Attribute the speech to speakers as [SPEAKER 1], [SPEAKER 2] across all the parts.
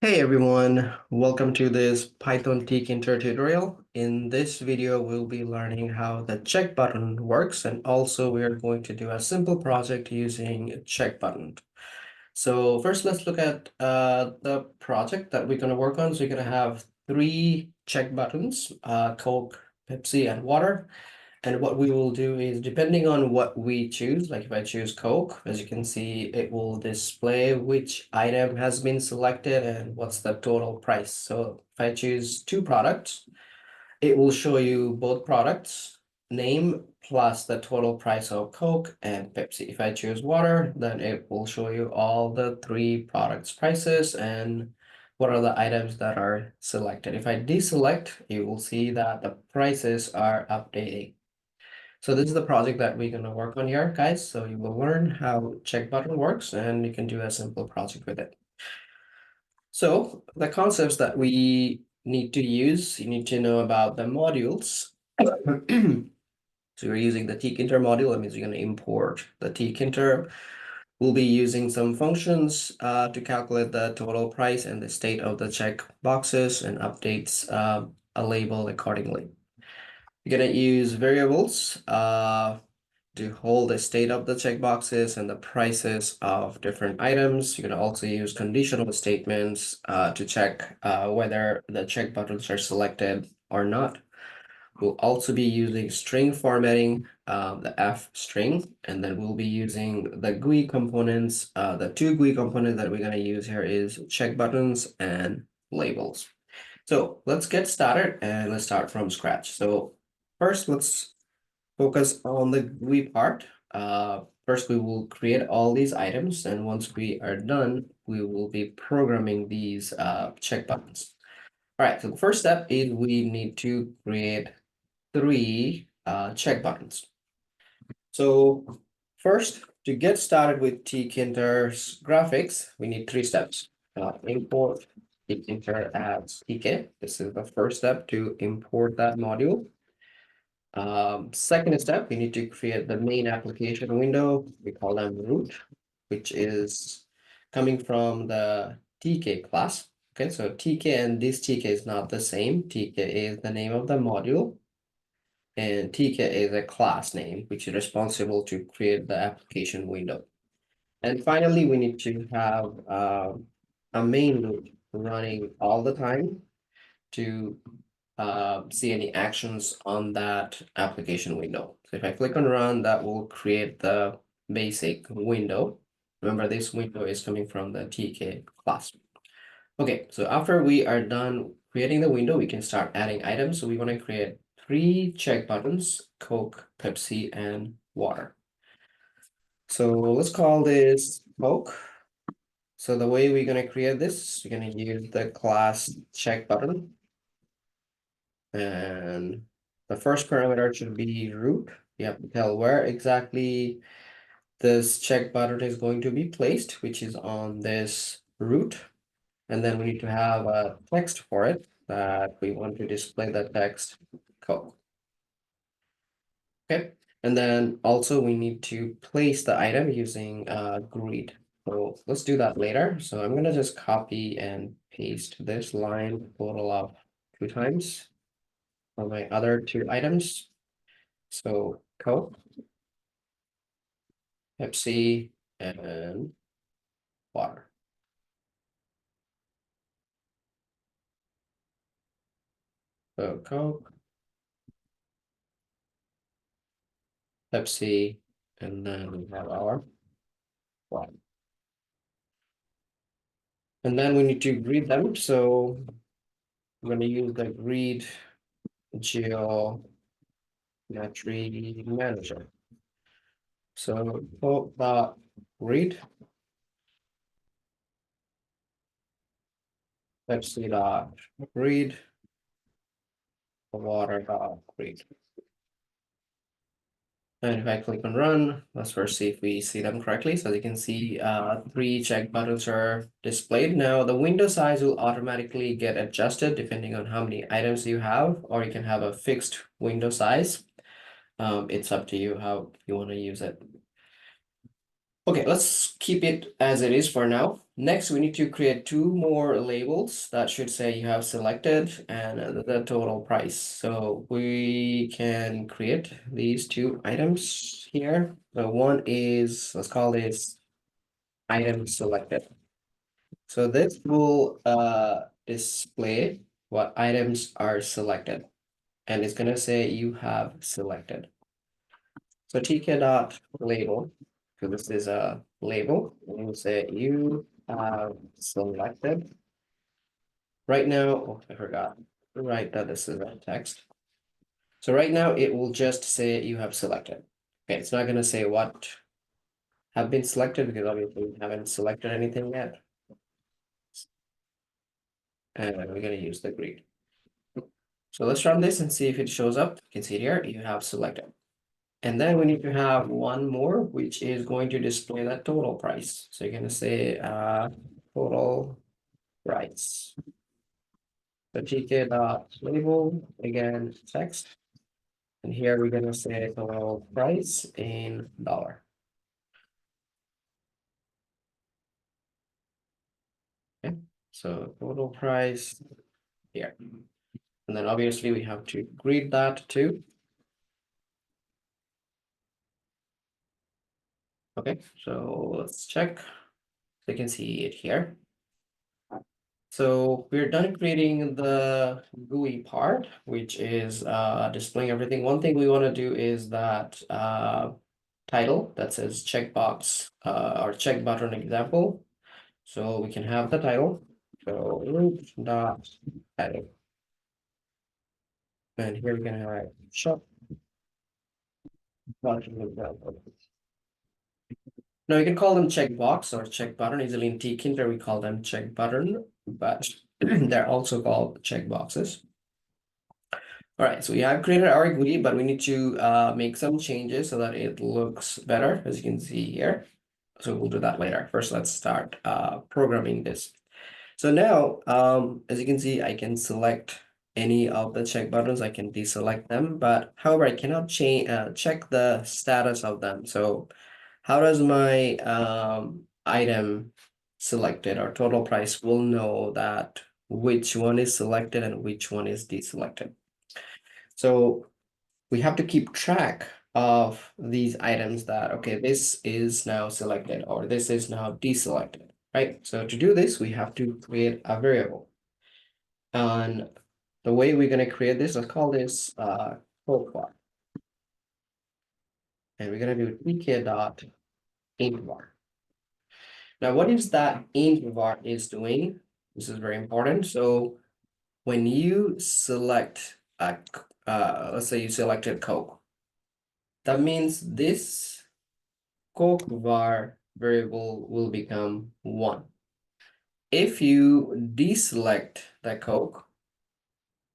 [SPEAKER 1] Hey everyone, welcome to this Python Tkinter tutorial. In this video, we'll be learning how the check button works, and also we are going to do a simple project using check button. So first, let's look at the project that we're going to work on. So you're going to have three check buttons, Coke, Pepsi, and water. And what we will do is, depending on what we choose, like if I choose Coke, as you can see, it will display which item has been selected and what's the total price. So if I choose two products, it will show you both products, name plus the total price of Coke and Pepsi. If I choose water, then it will show you all the three products prices and what are the items that are selected. If I deselect, you will see that the prices are updating. So this is the project that we're going to work on here, guys. So you will learn how check button works and you can do a simple project with it. So the concepts that we need to use, you need to know about the modules. So you're using the Tkinter module, that means you're going to import the Tkinter. We'll be using some functions to calculate the total price and the state of the check boxes and updates a label accordingly. You're going to use variables to hold the state of the checkboxes and the prices of different items. You can also use conditional statements to check whether the check buttons are selected or not. We'll also be using string formatting, the F string, and then we'll be using the GUI components. The two GUI components that we're going to use here is check buttons and labels. So let's get started and let's start from scratch. So first, let's focus on the GUI part. First, we will create all these items, and once we are done, we will be programming these check buttons. All right, so the first step is we need to create three check buttons. So first, to get started with Tkinter's graphics, we need three steps. Import Tkinter as Tk. This is the first step to import that module. Second step, we need to create the main application window. We call them root, which is coming from the TK class. Okay, so TK and this TK is not the same. TK is the name of the module, and TK is a class name, which is responsible to create the application window. And finally, we need to have a main loop running all the time to see any actions on that application window. So if I click on run, that will create the basic window. Remember, this window is coming from the TK class. Okay, so after we are done creating the window, we can start adding items. So we want to create three check buttons, Coke, Pepsi, and water. So let's call this Coke. So the way we're going to create this, we're going to use the class check button. And the first parameter should be root. You have to tell where exactly this check button is going to be placed, which is on this root. And then we need to have a text for it that we want to display the text code. Okay. And then also we need to place the item using grid. So let's do that later. So I'm going to just copy and paste this line total of 2 times for my other two items. So Coke, Pepsi, and water. So Coke, Pepsi, and then we have our water. And then we need to grid them. So I'm going to use the grid geometry manager. So Coke.grid, Pepsi.grid, water.grid. And if I click on run, let's first see if we see them correctly. So you can see three check buttons are displayed. Now the window size will automatically get adjusted depending on how many items you have, or you can have a fixed window size. It's up to you how you want to use it. Okay, let's keep it as it is for now. Next, we need to create two more labels that should say you have selected and the total price. So we can create these two items here. So one is, let's call this item selected. So this will display what items are selected, and it's gonna say you have selected. So tk dot label, so this is a label, and we'll say you have selected. Right now, oh, I forgot. Right, that this is a text. So right now it will just say you have selected. Okay, it's not gonna say what have been selected because obviously we haven't selected anything yet. And we're gonna use the greet. So let's run this and see if it shows up. You can see here, you have selected. And then we need to have one more, which is going to display that total price. So you're gonna say total price. So tk dot label, again, text. And here we're gonna say total price in dollar. Okay, so total price here. And then obviously we have to greet that too. Okay, so let's check. So you can see it here. So we're done creating the GUI part, which is displaying everything. One thing we want to do is that title that says checkbox or check button example. So we can have the title. So root dot title. And here we're gonna have shop button example. Now you can call them checkbox or check button. Easily in Tkinter we call them check button, but they're also called checkboxes. All right, so we have created our GUI, but we need to make some changes so that it looks better, as you can see here. So we'll do that later. First, let's start programming this. So now, as you can see, I can select any of the check buttons. I can deselect them, but however, I cannot check the status of them. So how does my item selected or total price will know that which one is selected and which one is deselected? So we have to keep track of these items that, okay, this is now selected or this is now deselected, right? So to do this, we have to create a variable. And the way we're going to create this, let's call this toolkit. And we're going to do tk.IntVar. Now, what is that IntVar is doing? This is very important. So when you select let's say you selected Coke, that means this Coke var variable will become 1. If you deselect the Coke,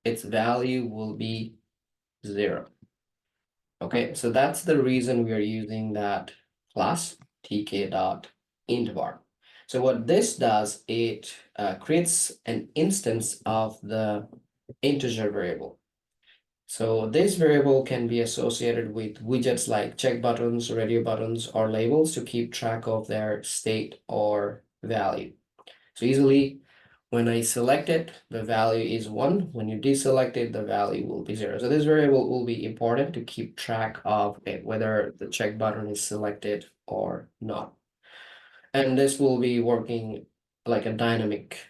[SPEAKER 1] its value will be 0. Okay, so that's the reason we are using that class tk.IntVar. So what this does, it creates an instance of the integer variable. So this variable can be associated with widgets like check buttons, radio buttons, or labels to keep track of their state or value. So easily, when I select it, the value is 1. When you deselect it, the value will be 0. So this variable will be important to keep track of it, whether the check button is selected or not. And this will be working like a dynamic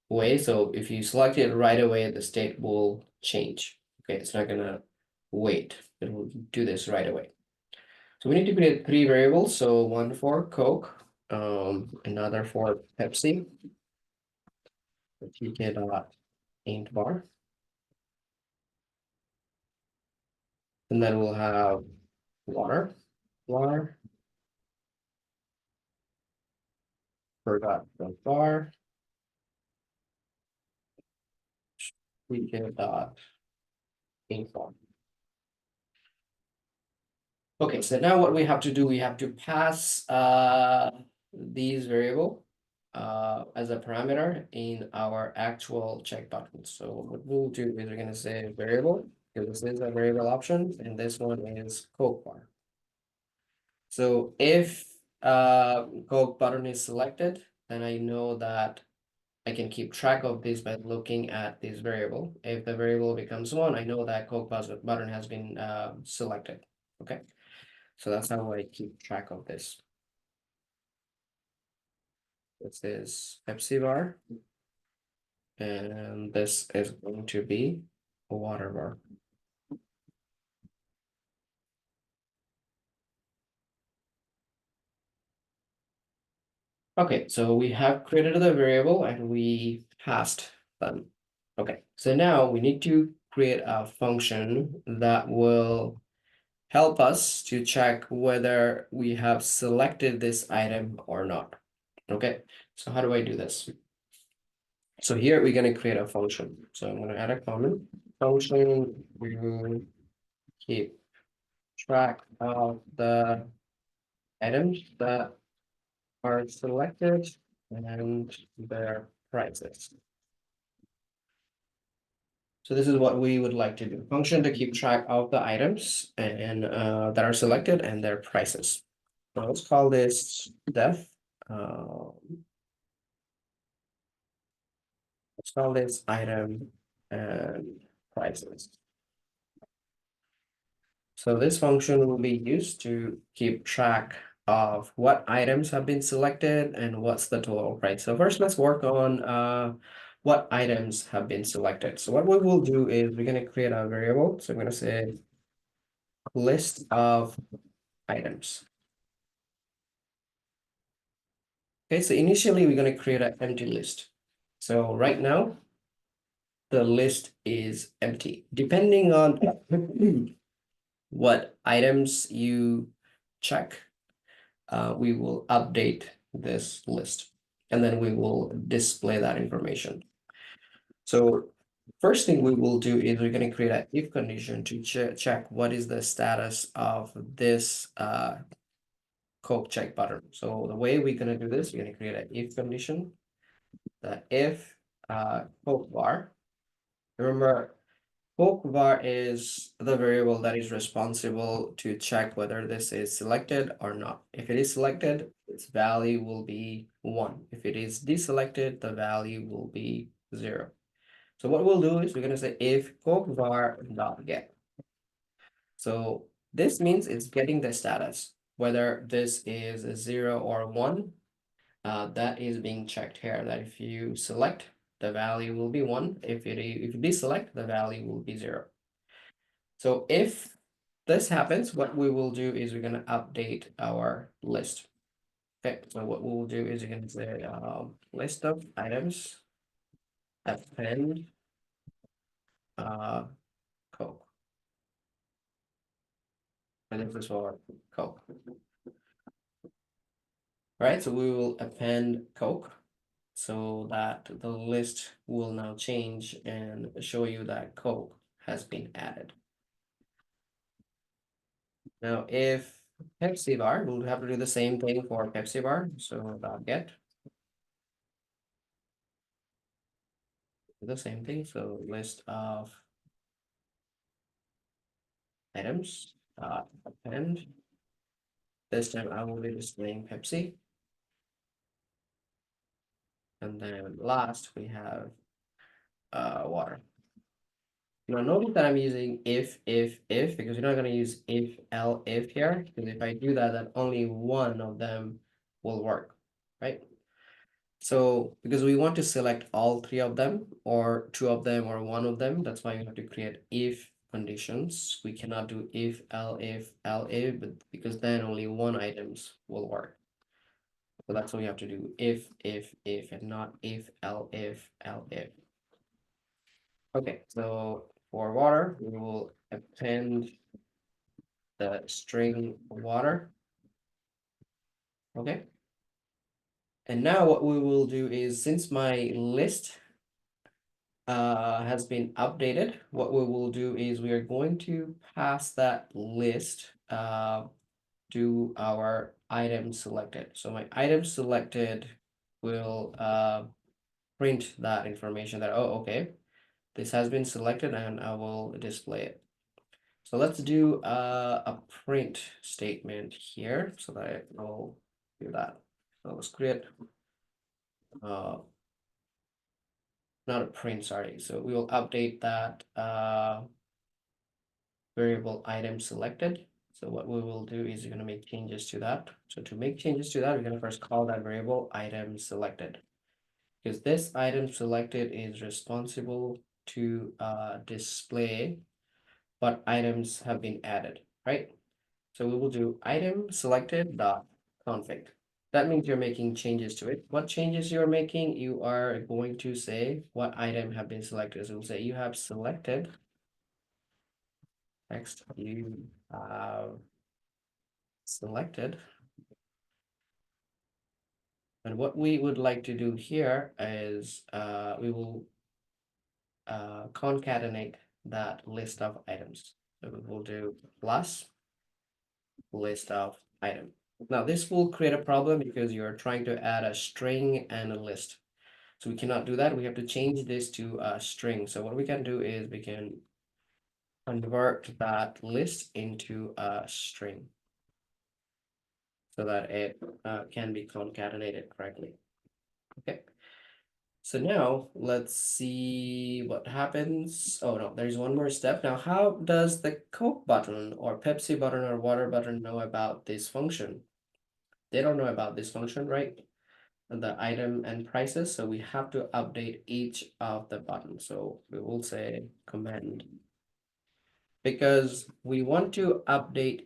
[SPEAKER 1] way. So if you select it right away, the state will change. Okay, it's not gonna wait. It will do this right away. So we need to create 3 variables. So one for Coke, another for Pepsi, tk.IntVar. And then we'll have water, forgot the bar, tk.IntVar. Okay, so now what we have to do, we have to pass these variable as a parameter in our actual check button. So what we'll do is we're going to say variable, because this is a variable option, and this one is Coke bar. So if Coke button is selected, then I know that I can keep track of this by looking at this variable. If the variable becomes 1, I know that Coke button has been selected. Okay, so that's how I keep track of this. This is Pepsi bar, and this is going to be a water bar. Okay, so we have created the variable and we passed them. Okay, so now we need to create a function that will help us to check whether we have selected this item or not. Okay, so how do I do this? So here we're going to create a function. So I'm going to add a comment. Function will keep track of the items that are selected and their prices. So this is what we would like to do. Function to keep track of the items and that are selected and their prices. So let's call this def. Uh, let's call this item and prices. So this function will be used to keep track of what items have been selected and what's the total price. So first, let's work on what items have been selected. So what we will do is we're going to create a variable. So I'm going to say list of items. Okay, so initially we're going to create an empty list. So right now, the list is empty. Depending on what items you check, we will update this list and then we will display that information. So first thing we will do is we're going to create an if condition to check what is the status of this Coke check button. So the way we're going to do this, we're going to create an if condition, the if Coke bar. Remember, Coke var is the variable that is responsible to check whether this is selected or not. If it is selected, its value will be 1. If it is deselected, the value will be 0. So what we'll do is we're going to say if Coke var dot get. So this means it's getting the status, whether this is a 0 or 1. That is being checked here, that if you select, the value will be 1. If you deselect, the value will be 0. So if this happens, what we will do is we're going to update our list. Okay, so what we will do is you're going to say list of items append Coke. And this is for Coke. All right, so we will append Coke so that the list will now change and show you that Coke has been added. Now, if Pepsi bar, we'll have to do the same thing for Pepsi bar. So get the same thing. So list of items append. This time I will be displaying Pepsi. And then last we have water. Now notice that I'm using if, because you're not going to use if here, because if I do that, then only one of them will work, right? So because we want to select all 3 of them, or 2 of them, or 1 of them, that's why we have to create if conditions. We cannot do if, but because then only 1 items will work. So that's what we have to do, if, and not if. Okay, so for water, we will append the string water. Okay. And now what we will do is, since my list has been updated, what we will do is we are going to pass that list to our item selected. So my item selected will print that information that, oh, okay, this has been selected, and I will display it. So let's do a print statement here so that I will do that. So let's create not a print, sorry. So we will update that variable item selected. So what we will do is we're going to make changes to that. So to make changes to that, we're going to first call that variable item selected, because this item selected is responsible to display what items have been added, right? So we will do item selected dot config. That means you're making changes to it. What changes you're making? You are going to say what item have been selected. So we'll say you have selected text, you have selected. And what we would like to do here is we will concatenate that list of items. So we will do plus list of item. Now this will create a problem because you're trying to add a string and a list. So we cannot do that. We have to change this to a string. So what we can do is we can convert that list into a string so that it can be concatenated correctly. Okay. So now let's see what happens. Oh no, there's one more step. Now, how does the Coke button or Pepsi button or water button know about this function? They don't know about this function, right? The item and prices. So we have to update each of the buttons. So we will say command, because we want to update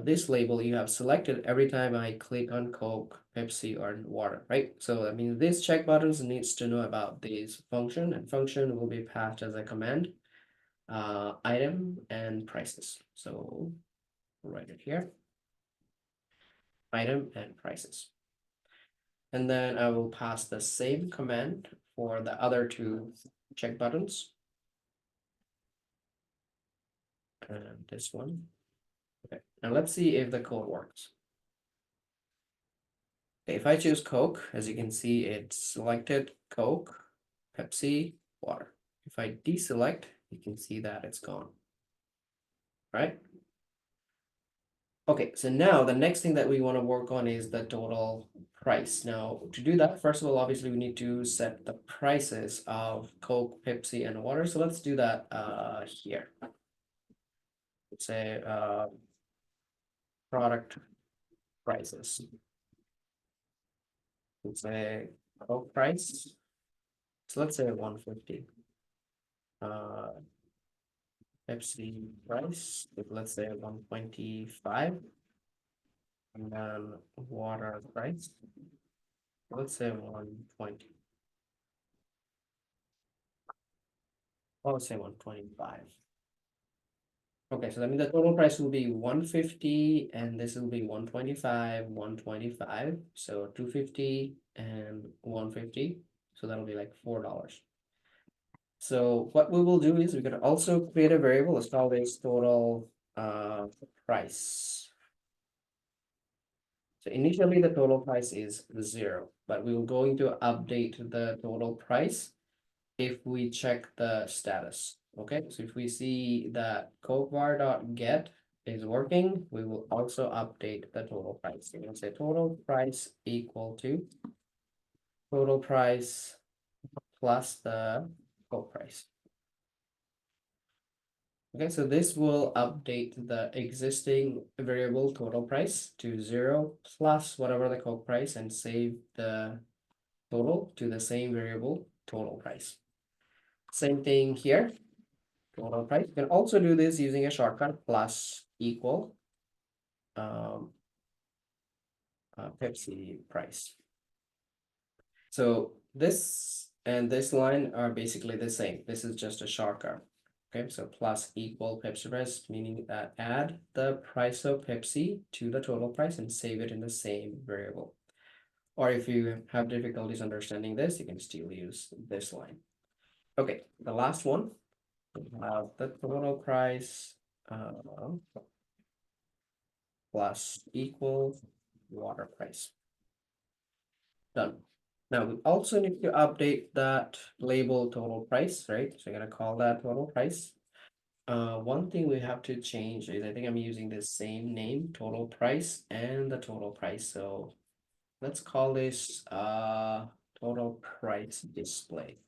[SPEAKER 1] this label you have selected every time I click on Coke, Pepsi, or water, right? So that means this check buttons needs to know about this function, and function will be passed as a command, item and prices. So we'll write it here, item and prices. And then I will pass the same command for the other two check buttons. And this one. Okay, now let's see if the code works. Okay, if I choose Coke, as you can see, it's selected Coke, Pepsi, water. If I deselect, you can see that it's gone. Right? Okay, so now the next thing that we want to work on is the total price. Now, to do that, first of all, obviously we need to set the prices of Coke, Pepsi, and water. So let's do that here. Let's say product prices. Let's say Coke price. So let's say 150. Pepsi price, let's say 125. And then water price, let's say 120. Oh, let's say 125. Okay, so that means the total price will be 150, and this will be 125, 125. So 250 and 150. So that'll be like $4. So what we will do is we're gonna also create a variable. Let's call this total price. So initially the total price is 0, but we will going to update the total price if we check the status. Okay, so if we see that codevar.get is working, we will also update the total price. So we're gonna say total price equal to total price plus the Coke price. Okay, so this will update the existing variable total price to 0 plus whatever the Coke price and save the total to the same variable total price. Same thing here, total price. You can also do this using a shortcut plus equal Pepsi price. So this and this line are basically the same. This is just a shortcut. Okay, so plus equal Pepsi price, meaning that add the price of Pepsi to the total price and save it in the same variable. Or if you have difficulties understanding this, you can still use this line. Okay, the last one, we have the total price plus equal water price. Done. Now we also need to update that label total price, right? So you're gonna call that total price. One thing we have to change is I think I'm using the same name, total price and the total price. So let's call this total price display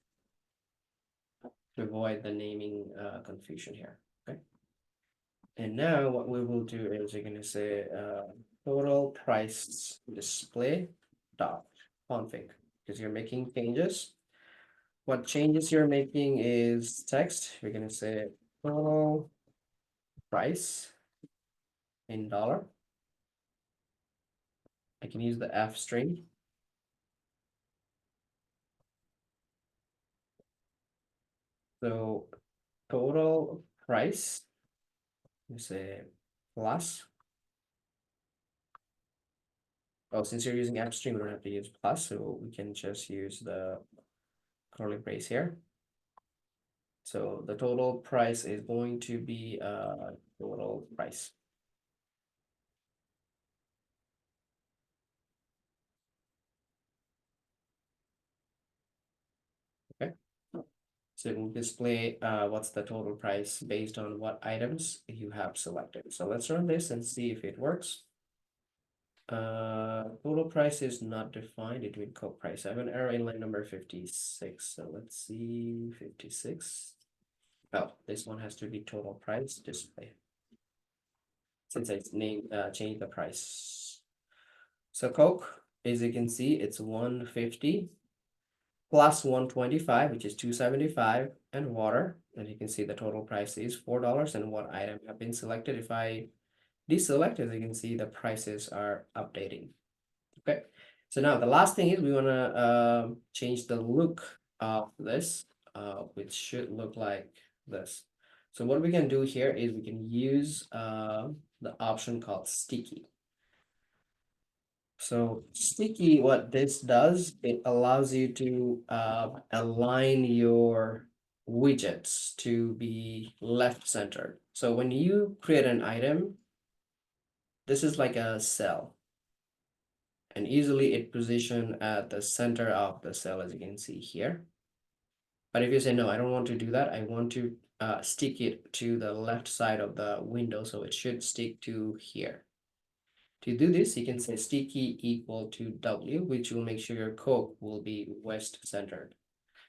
[SPEAKER 1] to avoid the naming confusion here. Okay. And now what we will do is you're going to say total price display dot config because you're making changes. What changes you're making is text. We're going to say total price in dollar. I can use the F string. So total price, you say plus. Oh, since you're using F string, we don't have to use plus, so we can just use the curly brace here. So the total price is going to be total price. Okay. So it will display what's the total price based on what items you have selected. So let's run this and see if it works. Total price is not defined between code price. I have an error in line number 56. So let's see 56. Oh, this one has to be total price display. Since I named changed the price. So Coke, as you can see, it's 150 plus 125, which is 275, and water. And you can see the total price is $4 and what item have been selected. If I deselect, as you can see, the prices are updating. Okay, so now the last thing is we want to change the look of this, which should look like this. So what we can do here is we can use the option called sticky. So sticky, what this does, it allows you to align your widgets to be left centered. So when you create an item, this is like a cell. And easily it position at the center of the cell, as you can see here. But if you say, no, I don't want to do that, I want to stick it to the left side of the window, so it should stick to here. To do this, you can say sticky equal to W, which will make sure your Coke will be west centered.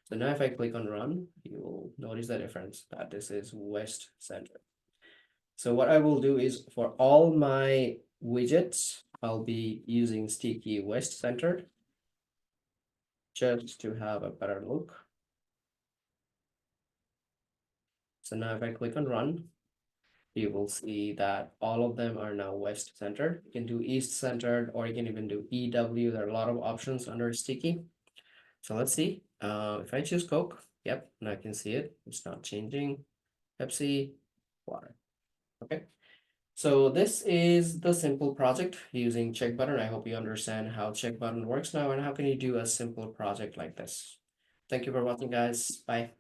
[SPEAKER 1] So now if I click on run, you will notice the difference that this is west centered. So what I will do is for all my widgets, I'll be using sticky west centered just to have a better look. So now if I click on run, you will see that all of them are now west centered. You can do east centered, or you can even do EW. There are a lot of options under sticky. So let's see. If I choose Coke, yep, and I can see it. It's not changing. Pepsi, water. Okay. So this is the simple project using Checkbutton. I hope you understand how Checkbutton works now and how can you do a simple project like this. Thank you for watching, guys. Bye.